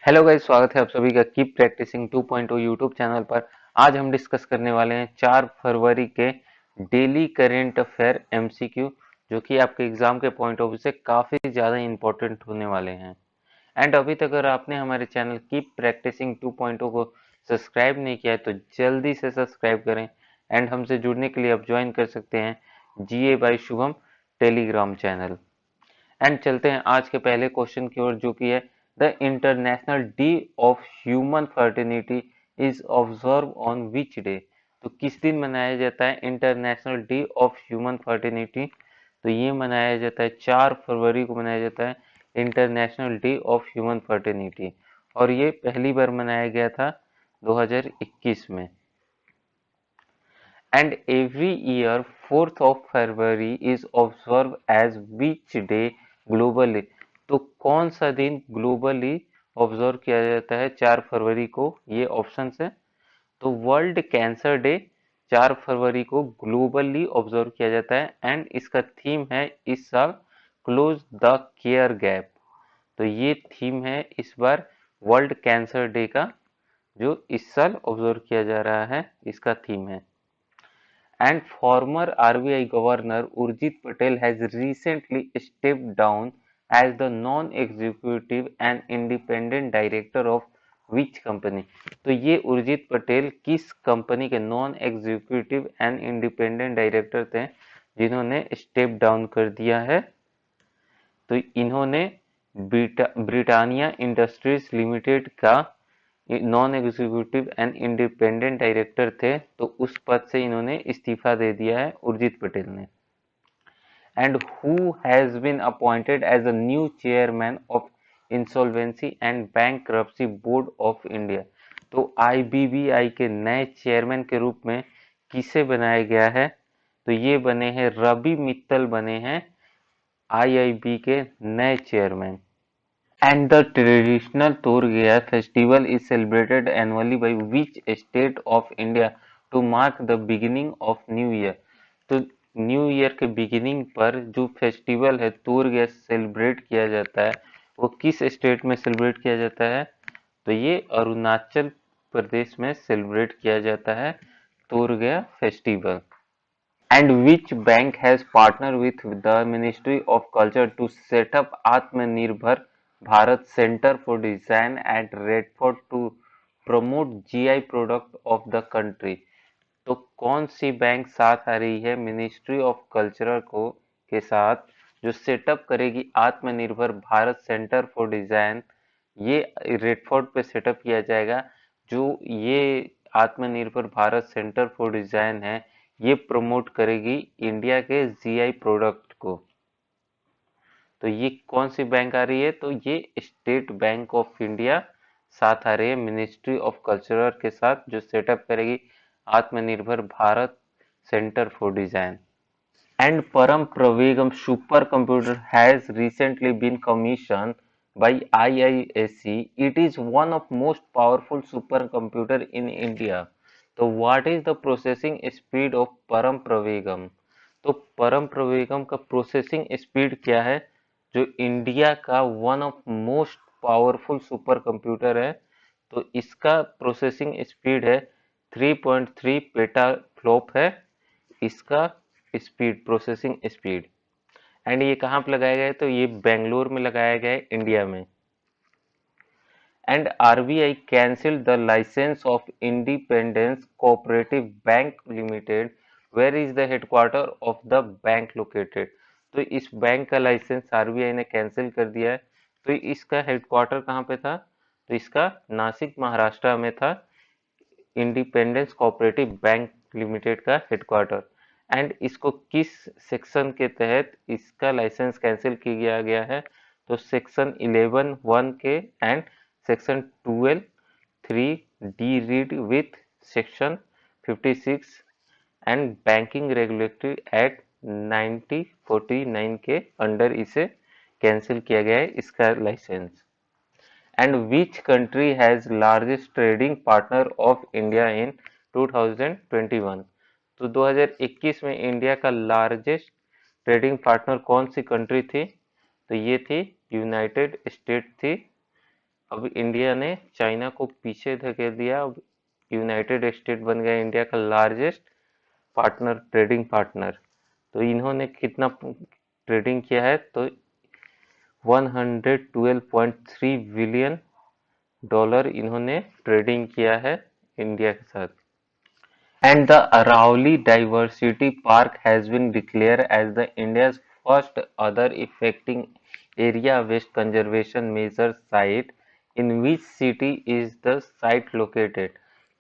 Hello guys, स्वागत है आप सभी का कीप प्रैक्टिसिंग 2.0 यूट्यूब चैनल पर। आज हम डिस्कस करने वाले हैं 4 फरवरी के डेली करेंट अफेयर एमसीक्यू, जो कि आपके एग्जाम के पॉइंट ऑफ व्यू से काफ़ी ज़्यादा इंपॉर्टेंट होने वाले हैं। एंड अभी तक अगर आपने हमारे चैनल कीप प्रैक्टिसिंग 2.0 को सब्सक्राइब नहीं किया है तो जल्दी से सब्सक्राइब करें। एंड हमसे जुड़ने के लिए आप ज्वाइन कर सकते हैं जीए by Shubham Telegram channel. And चलते हैं आज के पहले क्वेश्चन की ओर, जो कि है the international day of human fraternity is observe on which day. तो किस दिन मनाया जाता है international day of human fraternity? तो ये मनाया जाता है 4 फरवरी को मनाया जाता है international day of human fraternity, और ये पहली बार मनाया गया था 2021 में। And every year 4th of February is observed as which day globally? तो कौन सा दिन ग्लोबली ऑब्जर्व किया जाता है 4 फरवरी को? ये ऑप्शन है। तो वर्ल्ड कैंसर डे 4 फरवरी को ग्लोबली ऑब्जर्व किया जाता है, एंड इसका थीम है इस साल क्लोज द केयर गैप। तो ये थीम है इस बार वर्ल्ड कैंसर डे का, जो इस साल ऑब्जर्व किया जा रहा है, इसका थीम है। And former RBI Governor Urjit Patel has recently stepped down as the non-executive and independent director of which company? तो ये उर्जित पटेल किस कंपनी के non executive and independent director थे जिन्होंने स्टेप डाउन कर दिया है? तो इन्होंने ब्रिटानिया इंडस्ट्रीज लिमिटेड का non executive and independent director थे, तो उस पद से इन्होंने इस्तीफा दे दिया है उर्जित पटेल ने। And who has been appointed as a new chairman of insolvency and bankruptcy board of India? तो आईबीबीआई के नए चेयरमैन के रूप में किसे बनाया गया है? तो ये बने हैं रवि मित्तल, बने हैं आईआईबी के नए chairman. And the traditional Turgaya festival is celebrated annually by which state of India to mark the beginning of New Year? तो न्यू ईयर के बिगिनिंग पर जो फेस्टिवल है तूर्गया सेलिब्रेट किया जाता है, वो किस स्टेट में सेलिब्रेट किया जाता है? तो ये अरुणाचल प्रदेश में सेलिब्रेट किया जाता है तूर्गया festival. And which bank has partnered with the Ministry of Culture to set up Atmanirbhar Bharat Center for Design at Redford to promote GI product of the country? तो कौन सी बैंक साथ आ रही है मिनिस्ट्री ऑफ कल्चर को के साथ, जो setup करेगी आत्मनिर्भर भारत सेंटर फॉर डिजाइन? ये रेडफोर्ड पे सेटअप किया जाएगा। जो ये आत्मनिर्भर भारत सेंटर फॉर डिजाइन है, ये प्रमोट करेगी इंडिया के जीआई प्रोडक्ट को। तो ये कौन सी बैंक आ रही है? तो ये स्टेट बैंक ऑफ इंडिया साथ आ रही है मिनिस्ट्री ऑफ कल्चर के साथ, जो सेटअप करेगी आत्मनिर्भर Bharat centre for design. And Param Pravegam supercomputer has recently been commissioned by IISc. It is one of most powerful supercomputer in India. So what is the processing speed of Param Pravegam? तो परम प्रवेगम का processing speed क्या है, जो India का one of most powerful super computer है? तो इसका प्रोसेसिंग स्पीड है 3.3 पेटा फ्लॉप है इसका स्पीड, प्रोसेसिंग स्पीड। एंड ये कहाँ पे लगाया गया है? तो ये बेंगलोर में लगाया गया है, इंडिया में। And RBI cancelled the licence of independence cooperative bank limited, where is the headquarter of the bank located? तो इस बैंक का लाइसेंस आरबीआई ने कैंसिल कर दिया है। तो इसका हेडक्वार्टर कहाँ पे था? तो इसका नासिक महाराष्ट्र में था, इंडिपेंडेंस कोऑपरेटिव बैंक लिमिटेड का हेडक्वार्टर। एंड इसको किस सेक्शन के तहत इसका लाइसेंस कैंसिल किया गया है? तो सेक्शन 11(1) के and section 12(3) D read with section 56 and banking regulatory act 1949 के अंडर इसे कैंसिल किया गया है इसका licence. And which country has largest trading partner of India in 2021? तो 2021 में इंडिया का लार्जेस्ट ट्रेडिंग पार्टनर कौन सी कंट्री थी? तो ये थी यूनाइटेड स्टेट थी, अब इंडिया ने चाइना को पीछे धकेल दिया। अब यूनाइटेड स्टेट बन गया इंडिया का लार्जेस्ट पार्टनर, ट्रेडिंग पार्टनर। तो इन्होंने कितना ट्रेडिंग किया है, तो 112.3 बिलियन डॉलर इन्होंने ट्रेडिंग किया है इंडिया के साथ। And the Aravalli Diversity Park has been declared as the India's first other affecting area waste conservation measure site. In which city is the site located?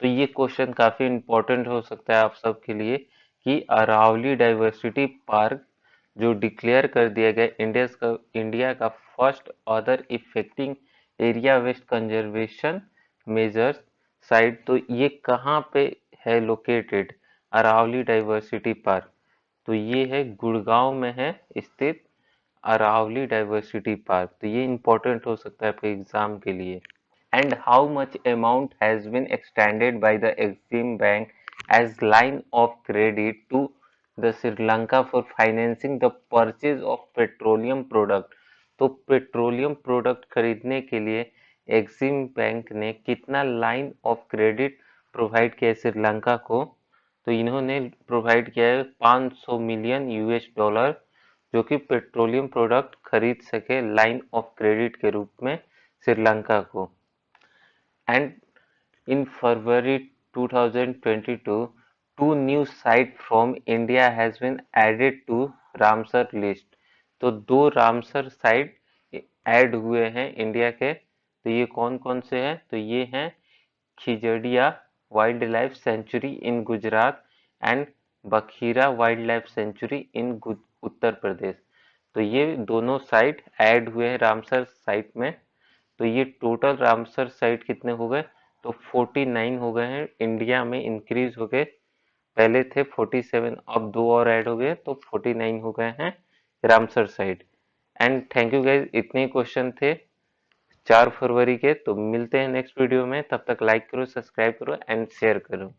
तो ये क्वेश्चन काफी important हो सकता है आप सबके लिए कि अरावली डाइवर्सिटी पार्क जो डिक्लेयर कर दिया गया इंडिया का first other effecting area west conservation measures site, तो ये कहाँ पे है लोकेटेड? अरावली डाइवर्सिटी पार्क, तो ये है गुड़गांव में है स्थित अरावली डाइवर्सिटी पार्क। तो ये इंपॉर्टेंट हो सकता है आपके एग्जाम के लिए। And how much amount has been extended by the Exim Bank as line of credit to the Sri Lanka for financing the purchase of petroleum product? तो पेट्रोलियम प्रोडक्ट खरीदने के लिए एक्सिम बैंक ने कितना line of credit provide किया है श्रीलंका को? तो इन्होंने प्रोवाइड किया है 500 मिलियन यूएस डॉलर, जो कि पेट्रोलियम प्रोडक्ट खरीद सके लाइन ऑफ क्रेडिट के रूप में श्रीलंका को। And in February 2022, two new sites from India has been added to Ramsar list. तो दो रामसर साइट ऐड हुए हैं इंडिया के। तो ये कौन कौन से हैं? तो ये हैं Khijadiya wild life sanctuary in Gujarat and Bakhira wild life sanctuary in Uttar Pradesh. तो ये दोनों साइट ऐड हुए हैं रामसर साइट में। तो ये टोटल रामसर साइट कितने हो गए? तो 49 हो गए हैं, इंडिया में इंक्रीज हो गए। पहले थे 47, अब दो और ऐड हो गए तो 49 हो गए हैं Ramsar site. And thank you guys, इतने क्वेश्चन थे 4 फरवरी के। तो मिलते हैं नेक्स्ट वीडियो में, तब तक लाइक करो, सब्सक्राइब करो एंड शेयर करो।